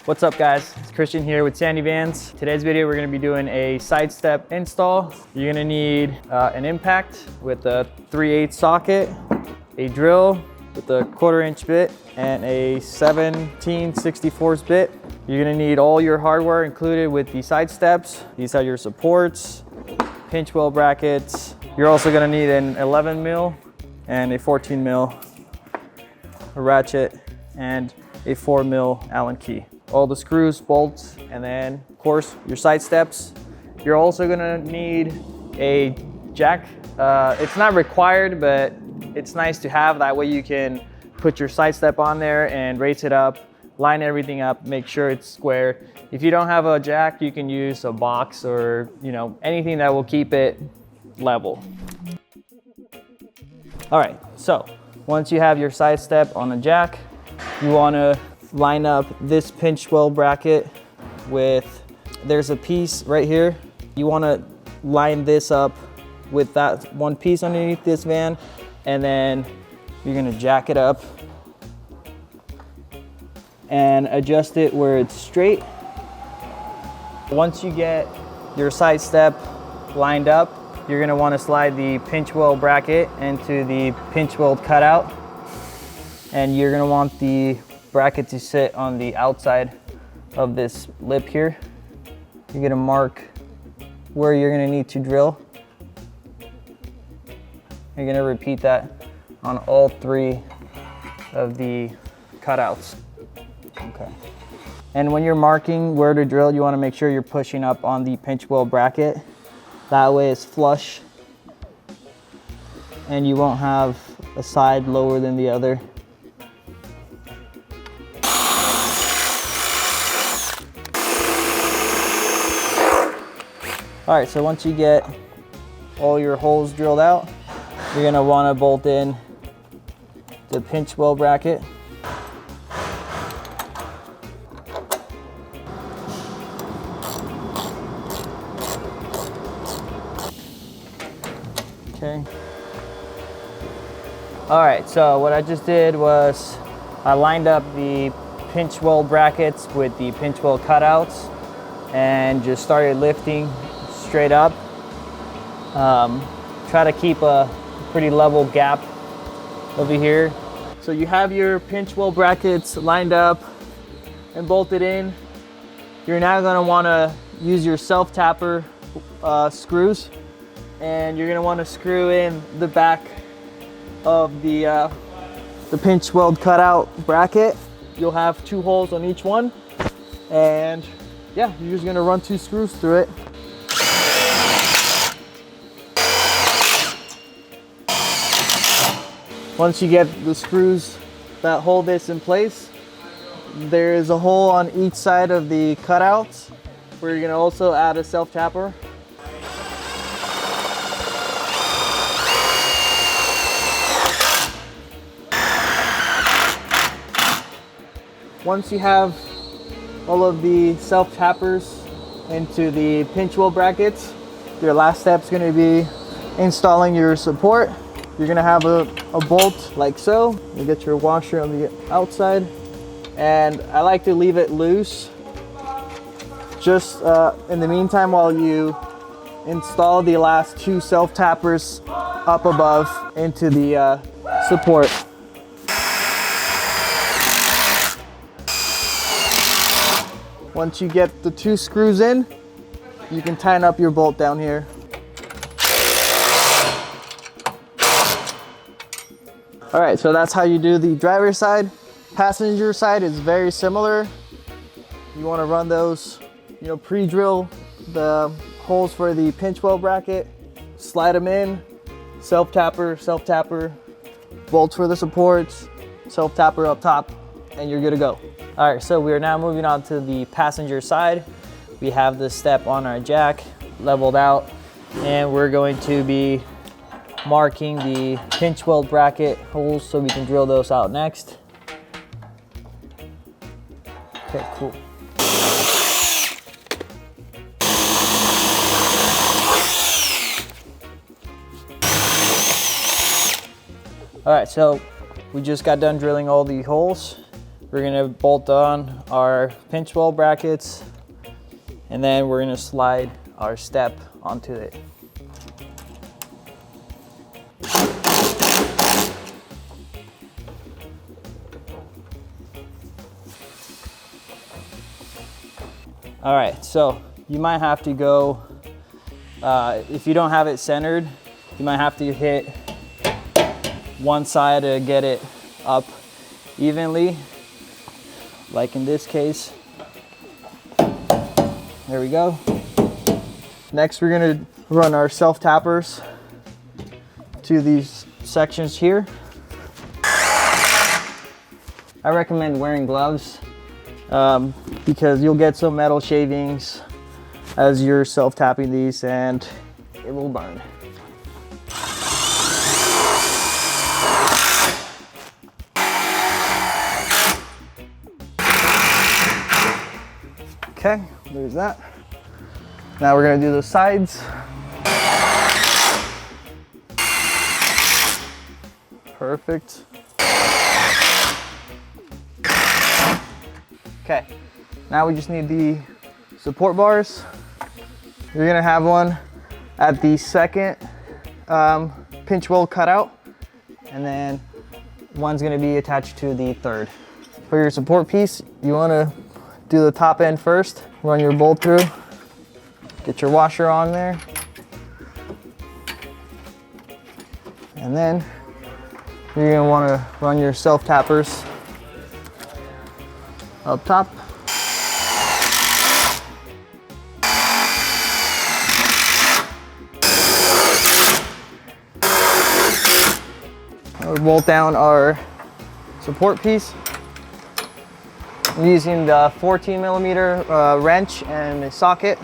What's up guys, it's Christian here with Sandy Vans. Today's video we're going to be doing a side step install. You're going to need an impact with a 3/8 socket, a drill with a 1/4" bit, and a 17/64 bit. You're going to need all your hardware included with the side steps. These are your supports, pinch weld brackets. You're also going to need an 11 mil and a 14 mil ratchet and a 4 mil Allen key. All the screws, bolts, and then of course your side steps. You're also gonna need a jack. It's not required, but it's nice to have. That way you can put your side step on there and raise it up, line everything up, make sure it's square. If you don't have a jack, you can use a box or anything that will keep it level. All right, so once you have your side step on a jack, you wanna line up this pinch weld bracket with, there's a piece right here. You wanna line this up with that one piece underneath this van, and then you're gonna jack it up and adjust it where it's straight. Once you get your side step lined up, you're gonna wanna slide the pinch weld bracket into the pinch weld cutout, and you're gonna want the bracket to sit on the outside of this lip here. You're gonna mark where you're gonna need to drill. You're gonna repeat that on all 3 of the cutouts. Okay. And when you're marking where to drill, you wanna make sure you're pushing up on the pinch weld bracket. That way it's flush and you won't have a side lower than the other. All right, so once you get all your holes drilled out, you're gonna wanna bolt in the pinch weld bracket. Okay. All right, so what I just did was I lined up the pinch weld brackets with the pinch weld cutouts and just started lifting straight up. Try to keep a pretty level gap over here. So you have your pinch weld brackets lined up and bolted in. You're now gonna wanna use your self-tapper screws, and you're gonna wanna screw in the back of the pinch weld cutout bracket. You'll have 2 holes on each one, and yeah, you're just gonna run 2 screws through it. Once you get the screws that hold this in place, there is a hole on each side of the cutouts where you're gonna also add a self-tapper. Once you have all of the self-tappers into the pinch weld brackets, your last step is gonna be installing your support. You're gonna have a bolt like so. You get your washer on the outside, and I like to leave it loose just in the meantime while you install the last 2 self-tappers up above into the support. Once you get the 2 screws in, you can tighten up your bolt down here. All right, so that's how you do the driver's side. Passenger side is very similar. You wanna run those, pre-drill the holes for the pinch weld bracket, slide them in, self-tapper, bolts for the supports, self-tapper up top, and you're good to go. All right, so we are now moving on to the passenger side. We have the step on our jack leveled out, and we're going to be marking the pinch weld bracket holes so we can drill those out next. Okay, cool. All right, so we just got done drilling all the holes. we're gonna bolt on our pinch weld brackets, and then we're gonna slide our step onto it. All right, so you might have to go, if you don't have it centered, you might have to hit one side to get it up evenly, like in this case. There we go. Next, we're gonna run our self-tappers to these sections here. I recommend wearing gloves because you'll get some metal shavings as you're self-tapping these and it will burn. Okay, there's that. Now we're gonna do the sides. Perfect. Okay, now we just need the support bars. You're gonna have one at the second pinch weld cutout, and then one's gonna be attached to the third. For your support piece, you wanna do the top end first, run your bolt through, get your washer on there, and then you're gonna wanna run your self-tappers up top. We'll bolt down our support piece. I'm using the 14 millimeter wrench and the socket.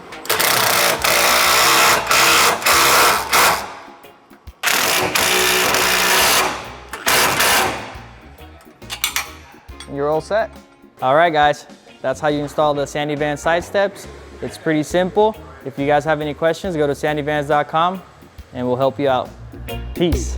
You're all set. All right, guys, that's how you install the Sandy Vans side steps. It's pretty simple. If you guys have any questions, go to sandyvans.com and we'll help you out. Peace.